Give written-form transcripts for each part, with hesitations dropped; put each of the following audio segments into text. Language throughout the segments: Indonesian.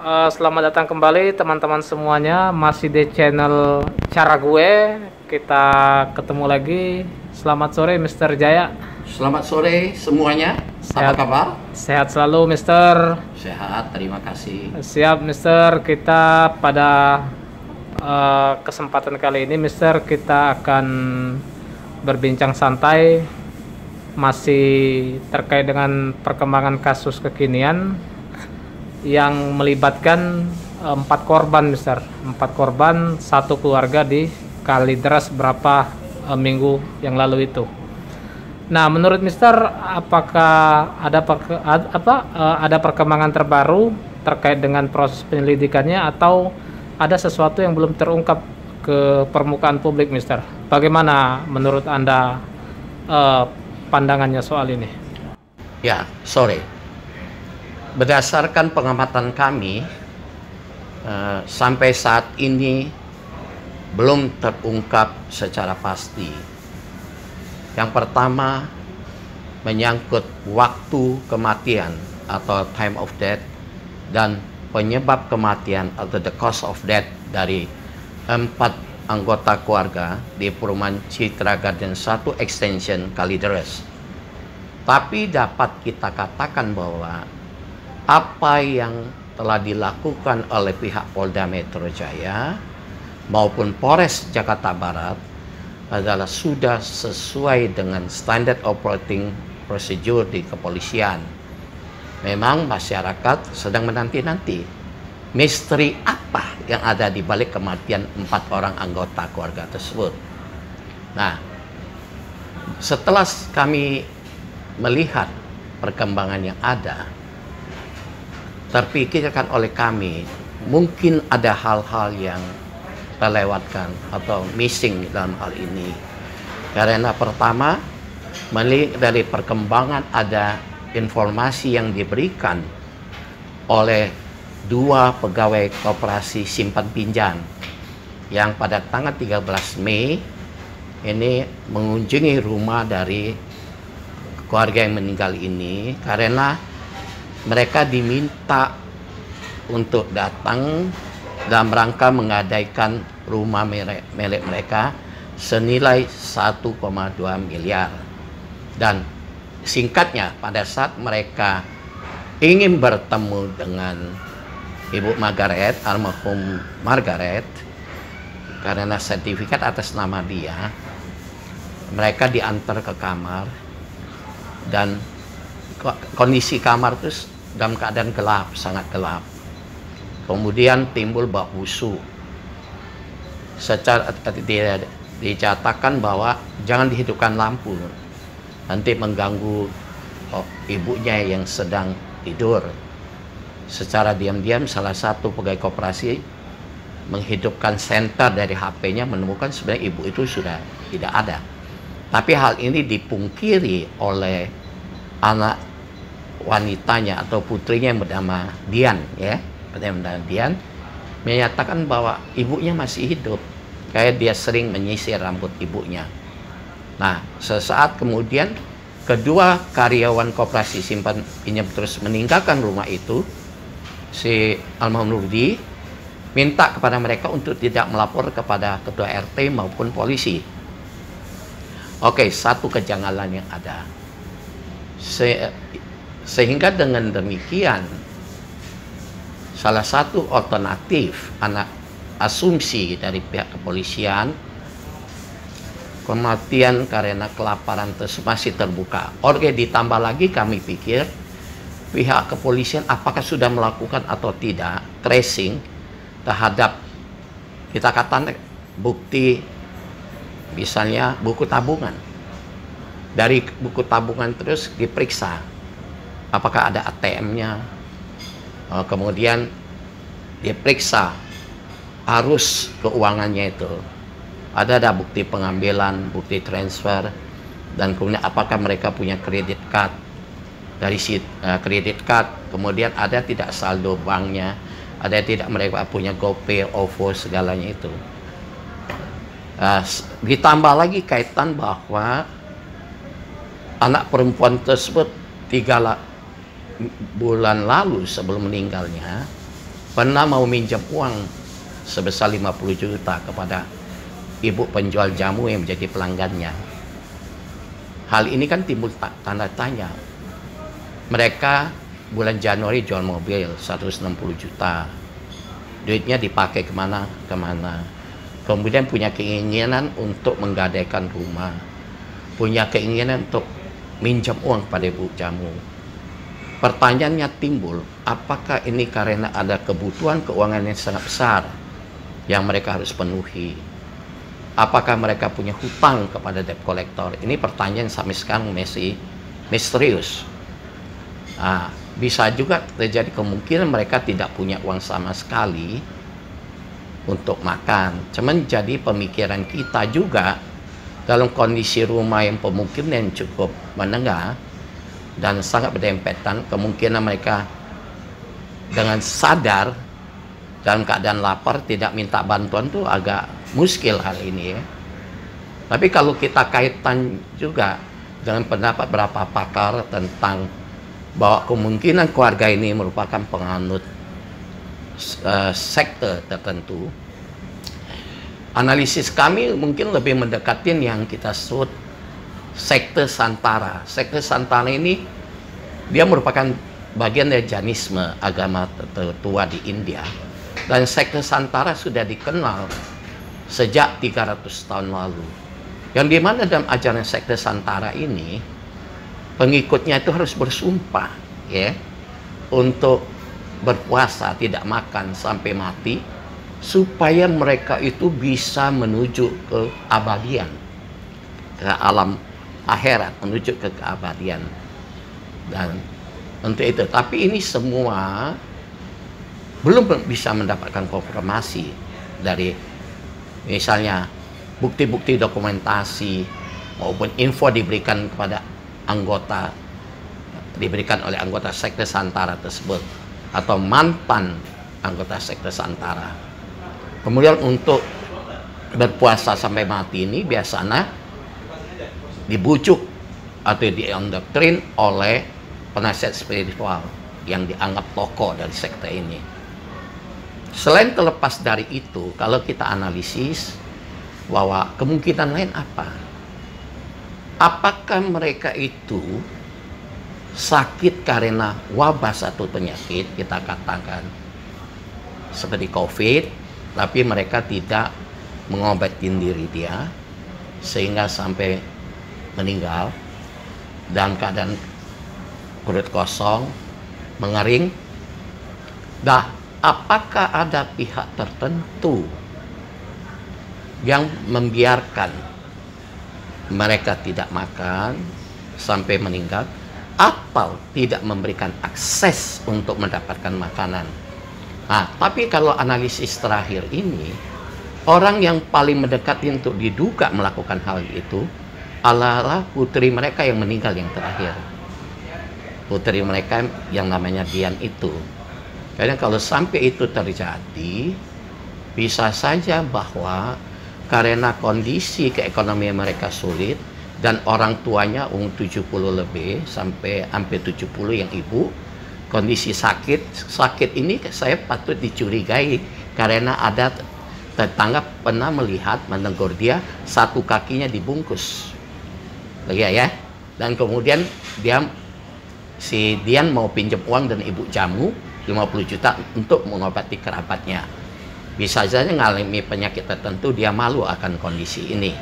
Selamat datang kembali teman-teman semuanya. Masih di channel Cara Gue. Kita ketemu lagi. Selamat sore Mr. Jaya. Selamat sore semuanya. Sehat, apa kabar? Sehat selalu Mr. Sehat, terima kasih. Siap Mr. Kita pada kesempatan kali ini Mr. kita akan berbincang santai masih terkait dengan perkembangan kasus kekinian yang melibatkan 4 korban, Mister. 4 korban, satu keluarga di Kalideres berapa minggu yang lalu itu. Nah, menurut Mister, apakah ada perkembangan terbaru terkait dengan proses penyelidikannya atau ada sesuatu yang belum terungkap ke permukaan publik, Mister? Bagaimana menurut Anda pandangannya soal ini? Ya, sore. Berdasarkan pengamatan kami, sampai saat ini belum terungkap secara pasti. Yang pertama, menyangkut waktu kematian atau time of death dan penyebab kematian atau the cause of death dari 4 anggota keluarga di perumahan Citra Garden 1 Extension Kalideres. Tapi dapat kita katakan bahwa apa yang telah dilakukan oleh pihak Polda Metro Jaya maupun Polres Jakarta Barat adalah sudah sesuai dengan standard operating procedure di kepolisian. Memang masyarakat sedang menanti-nanti misteri apa yang ada di balik kematian 4 orang anggota keluarga tersebut. Nah, setelah kami melihat perkembangan yang ada, terpikirkan oleh kami mungkin ada hal-hal yang terlewatkan atau missing dalam hal ini. Karena pertama, melihat dari perkembangan ada informasi yang diberikan oleh 2 pegawai koperasi simpan pinjam yang pada tanggal 13 Mei ini mengunjungi rumah dari keluarga yang meninggal ini karena mereka diminta untuk datang dalam rangka menggadaikan rumah milik mereka senilai 1,2 miliar. Dan singkatnya, pada saat mereka ingin bertemu dengan Ibu Margaret, almarhum Margaret, karena sertifikat atas nama dia, mereka diantar ke kamar dan kondisi kamar itu dalam keadaan gelap, sangat gelap. Kemudian timbul bau busuk. Secara dicatatkan bahwa jangan dihidupkan lampu, nanti mengganggu ibunya yang sedang tidur. Secara diam-diam salah satu pegawai koperasi menghidupkan senter dari HP-nya, menemukan sebenarnya ibu itu sudah tidak ada. Tapi hal ini dipungkiri oleh anak wanitanya atau putrinya yang bernama Dian, ya, bernama Dian, menyatakan bahwa ibunya masih hidup, kayak dia sering menyisir rambut ibunya. Nah, sesaat kemudian kedua karyawan koperasi simpan pinjam terus meninggalkan rumah itu. Si almarhum Rudi minta kepada mereka untuk tidak melapor kepada ketua RT maupun polisi. Oke, satu kejanggalan yang ada. Sehingga dengan demikian salah satu alternatif asumsi dari pihak kepolisian, kematian karena kelaparan tersebut masih terbuka. Oke, ditambah lagi kami pikir pihak kepolisian apakah sudah melakukan atau tidak tracing terhadap, kita katakan, bukti misalnya buku tabungan. Dari buku tabungan terus diperiksa apakah ada ATM-nya, kemudian diperiksa arus keuangannya itu, ada bukti pengambilan, bukti transfer, dan kemudian apakah mereka punya kredit card, dari kredit card, kemudian ada tidak saldo banknya, ada tidak mereka punya GoPay, OVO, segalanya itu. Ditambah lagi kaitan bahwa anak perempuan tersebut 3 bulan lalu sebelum meninggalnya pernah mau minjam uang sebesar 50 juta kepada ibu penjual jamu yang menjadi pelanggannya. Hal ini kan timbul tanda tanya. Mereka bulan Januari jual mobil 160 juta. Duitnya dipakai kemana? Kemudian punya keinginan untuk menggadaikan rumah. Punya keinginan untuk minjam uang pada ibu jamu. Pertanyaannya timbul, apakah ini karena ada kebutuhan keuangan yang sangat besar yang mereka harus penuhi? Apakah mereka punya hutang kepada debt collector? Ini pertanyaan sampai sekarang masih misterius. Bisa juga terjadi kemungkinan mereka tidak punya uang sama sekali untuk makan. Cuman jadi pemikiran kita juga dalam kondisi rumah yang pemukiman yang cukup menengah dan sangat berdempetan, kemungkinan mereka dengan sadar dalam keadaan lapar tidak minta bantuan tuh agak muskil hal ini ya. Tapi kalau kita kaitan juga dengan pendapat beberapa pakar tentang bahwa kemungkinan keluarga ini merupakan penganut sekte tertentu, analisis kami mungkin lebih mendekatin yang kita sebut sekte Santara. Sekte Santara ini dia merupakan bagian dari Jainisme, agama tertua di India. Dan sekte Santara sudah dikenal sejak 300 tahun lalu. Yang dimana dalam ajaran sekte Santara ini, pengikutnya itu harus bersumpah ya untuk berpuasa, tidak makan sampai mati, supaya mereka itu bisa menuju ke keabadian, ke alam akhirat, menuju ke keabadian. Dan untuk itu, tapi ini semua belum bisa mendapatkan konfirmasi dari misalnya bukti-bukti dokumentasi maupun info diberikan kepada anggota, diberikan oleh anggota sekte Santara tersebut atau mantan anggota sekte Santara. Kemudian untuk berpuasa sampai mati ini biasanya dibujuk atau diindoktrin oleh penasihat spiritual yang dianggap tokoh dari sekte ini. Selain terlepas dari itu, kalau kita analisis bahwa kemungkinan lain apa? Apakah mereka itu sakit karena wabah satu penyakit, kita katakan seperti COVID, tapi mereka tidak mengobatin diri dia sehingga sampai meninggal dan keadaan perut kosong, mengering. Apakah ada pihak tertentu yang membiarkan mereka tidak makan sampai meninggal atau tidak memberikan akses untuk mendapatkan makanan? Tapi kalau analisis terakhir ini, orang yang paling mendekati untuk diduga melakukan hal itu adalah putri mereka yang meninggal yang terakhir. Putri mereka yang namanya Dian itu. Karena kalau sampai itu terjadi, bisa saja bahwa karena kondisi keekonomian mereka sulit dan orang tuanya umur 70 lebih sampai hampir 70 yang ibu, kondisi sakit ini saya patut dicurigai karena ada tetangga pernah melihat menegur dia satu kakinya dibungkus. Ya. Dan kemudian si Dian mau pinjam uang dan ibu jamu 50 juta untuk mengobati kerabatnya. Bisa saja mengalami penyakit tertentu, dia malu akan kondisi ini.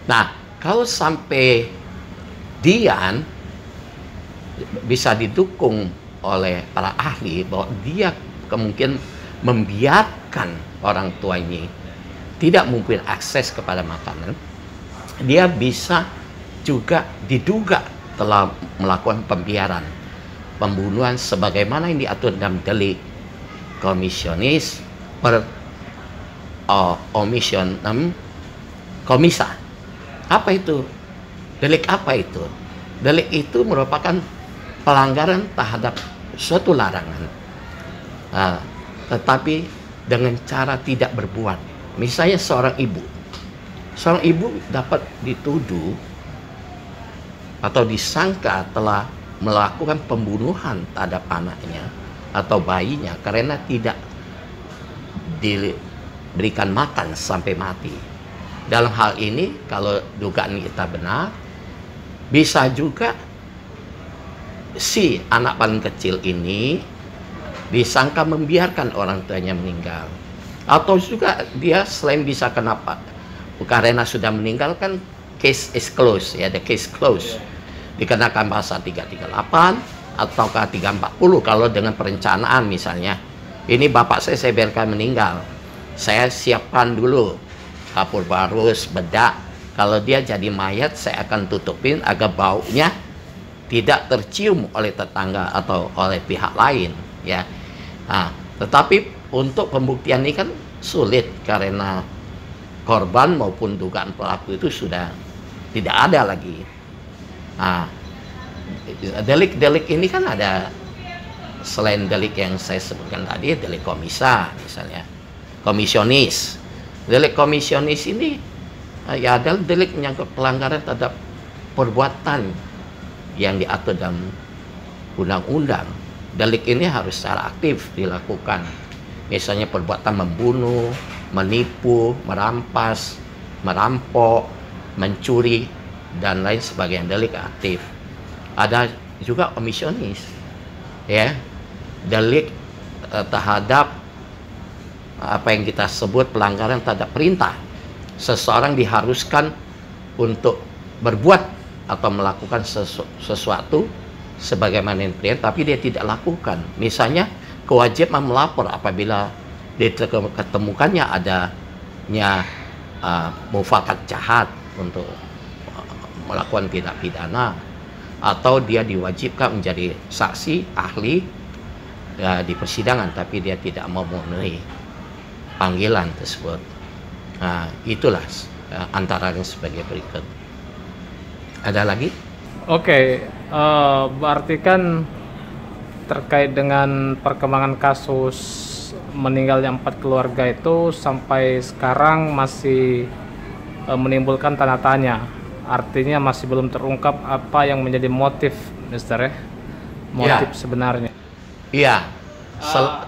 Nah, kalau sampai Dian bisa didukung oleh para ahli bahwa dia kemungkinan membiarkan orang tuanya tidak mempunyai akses kepada makanan, dia bisa juga diduga telah melakukan pembiaran, pembunuhan sebagaimana yang diatur dalam delik komisionis per omission komisa. Apa itu? Delik apa itu? Delik itu merupakan pelanggaran terhadap suatu larangan, tetapi dengan cara tidak berbuat. Misalnya seorang ibu dapat dituduh atau disangka telah melakukan pembunuhan terhadap anaknya atau bayinya karena tidak diberikan makan sampai mati. Dalam hal ini, kalau dugaan kita benar, bisa juga si anak paling kecil ini disangka membiarkan orang tuanya meninggal. Atau juga dia selain bisa kenapa, karena sudah meninggal kan case is closed, ya, the case closed. Dikenakan pasal 338 ataukah 340 kalau dengan perencanaan misalnya. Ini bapak saya biarkan meninggal. Saya siapkan dulu kapur barus, bedak. Kalau dia jadi mayat, saya akan tutupin agar baunya tidak tercium oleh tetangga atau oleh pihak lain, ya. Nah, tetapi untuk pembuktian ini kan sulit karena korban maupun dugaan pelaku itu sudah tidak ada lagi. Nah, delik-delik ini kan ada, selain delik yang saya sebutkan tadi, delik komisa misalnya, komisionis. Delik komisionis ini ya adalah delik menyangkut pelanggaran terhadap perbuatan yang diatur dalam undang-undang. Delik ini harus secara aktif dilakukan. Misalnya perbuatan membunuh, menipu, merampas, merampok, mencuri, dan lain sebagainya, delik aktif. Ada juga komisionis, ya, delik terhadap apa yang kita sebut pelanggaran terhadap perintah. Seseorang diharuskan untuk berbuat atau melakukan sesuatu sebagaimana yang perintah, tapi dia tidak lakukan. Misalnya kewajiban melapor apabila ditemukannya adanya mufakat jahat untuk melakukan tindak pidana, atau dia diwajibkan menjadi saksi ahli di persidangan tapi dia tidak mau memenuhi panggilan tersebut. Nah, itulah antara yang sebagai berikut. Ada lagi? Oke, berarti kan terkait dengan perkembangan kasus meninggalnya 4 keluarga itu sampai sekarang masih menimbulkan tanda tanya. Artinya masih belum terungkap apa yang menjadi motif, Mister, ya? Motif sebenarnya. Iya.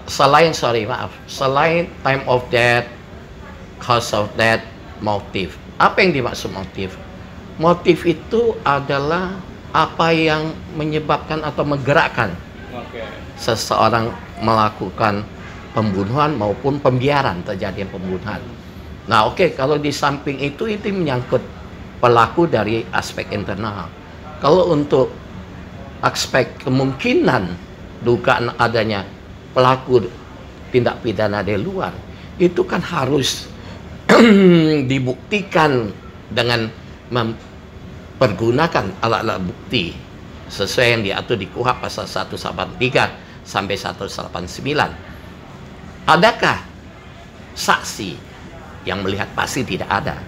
Selain time of death, cause of death, motif. Apa yang dimaksud motif? Motif itu adalah apa yang menyebabkan atau menggerakkan seseorang melakukan pembunuhan maupun pembiaran terjadinya pembunuhan. Nah, kalau di samping itu menyangkut pelaku dari aspek internal. Kalau untuk aspek kemungkinan dugaan adanya pelaku tindak pidana dari luar, itu kan harus dibuktikan dengan mempergunakan alat-alat bukti sesuai yang diatur di KUHP pasal 183 sampai 189. Adakah saksi yang melihat? Pasti tidak ada.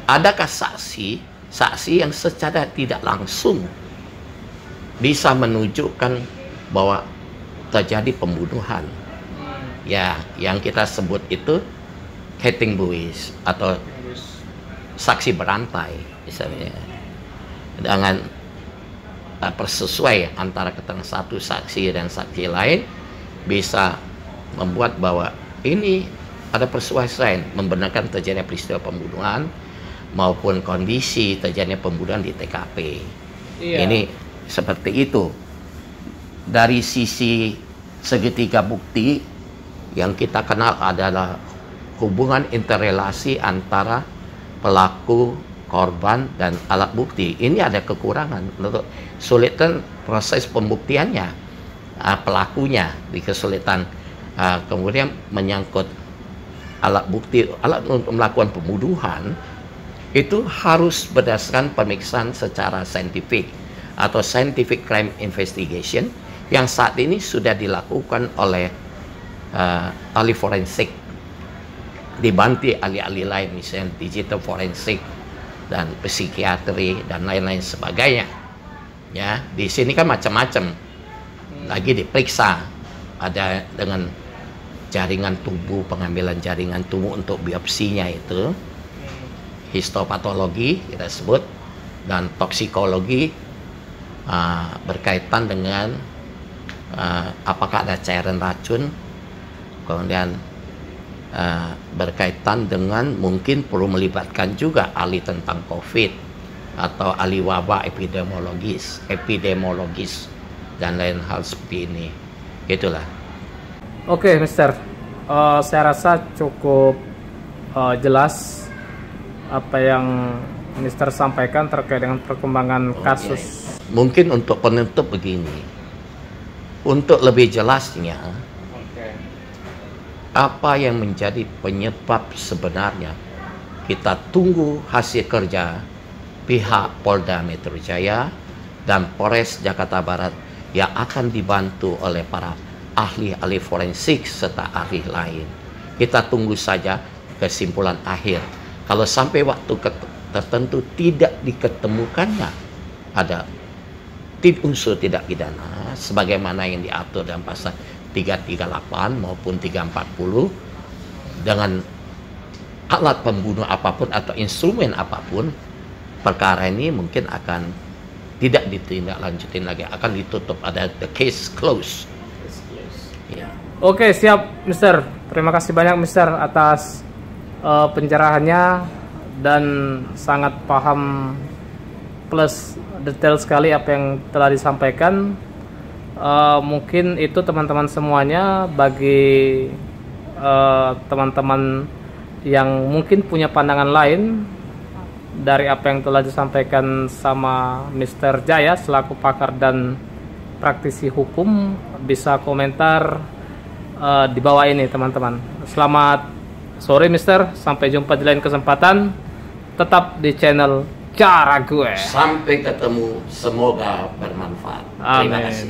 Adakah saksi yang secara tidak langsung bisa menunjukkan bahwa terjadi pembunuhan? Ya, yang kita sebut itu Ketting Buis atau saksi berantai misalnya, dengan persesuaian antara keterangan satu saksi dan saksi lain bisa membuat bahwa ini ada persesuaian membenarkan terjadinya peristiwa pembunuhan maupun kondisi terjadinya pembunuhan di TKP. Ini seperti itu. Dari sisi segitiga bukti yang kita kenal adalah hubungan interrelasi antara pelaku, korban, dan alat bukti. Ini ada kekurangan untuk sulitan proses pembuktiannya, pelakunya di kesulitan, kemudian menyangkut alat bukti, alat untuk melakukan pembunuhan itu harus berdasarkan pemeriksaan secara saintifik atau scientific crime investigation yang saat ini sudah dilakukan oleh ahli forensik, dibantu ahli-ahli lain misalnya digital forensik dan psikiatri dan lain-lain sebagainya. Ya, di sini kan macam-macam lagi diperiksa, ada dengan jaringan tubuh, pengambilan jaringan tubuh untuk biopsinya itu, histopatologi kita sebut, dan toksikologi berkaitan dengan apakah ada cairan racun, kemudian berkaitan dengan mungkin perlu melibatkan juga ahli tentang COVID atau ahli wabah epidemiologis dan lain hal seperti ini. Itulah. Oke, Mister. Saya rasa cukup jelas apa yang Mister sampaikan terkait dengan perkembangan kasus. Mungkin untuk penutup begini, untuk lebih jelasnya, apa yang menjadi penyebab sebenarnya, kita tunggu hasil kerja pihak Polda Metro Jaya dan Polres Jakarta Barat yang akan dibantu oleh para ahli-ahli forensik serta ahli lain. Kita tunggu saja kesimpulan akhir. Kalau sampai waktu tertentu tidak diketemukannya ada unsur tidak pidana sebagaimana yang diatur dalam pasal 338 maupun 340 dengan alat pembunuh apapun atau instrumen apapun, perkara ini mungkin akan tidak ditindaklanjutin lagi, akan ditutup, ada the case closed. Ya. Oke, siap, Mister. Terima kasih banyak, Mister, atas pencerahannya dan sangat paham plus detail sekali apa yang telah disampaikan. Mungkin itu teman-teman semuanya, bagi teman-teman yang mungkin punya pandangan lain dari apa yang telah disampaikan sama Mr. Jaya selaku pakar dan praktisi hukum, bisa komentar di bawah ini, teman-teman. Selamat sore, Mister. Sampai jumpa di lain kesempatan. Tetap di channel Cara Gue. Sampai ketemu, semoga bermanfaat. Amin. Terima kasih.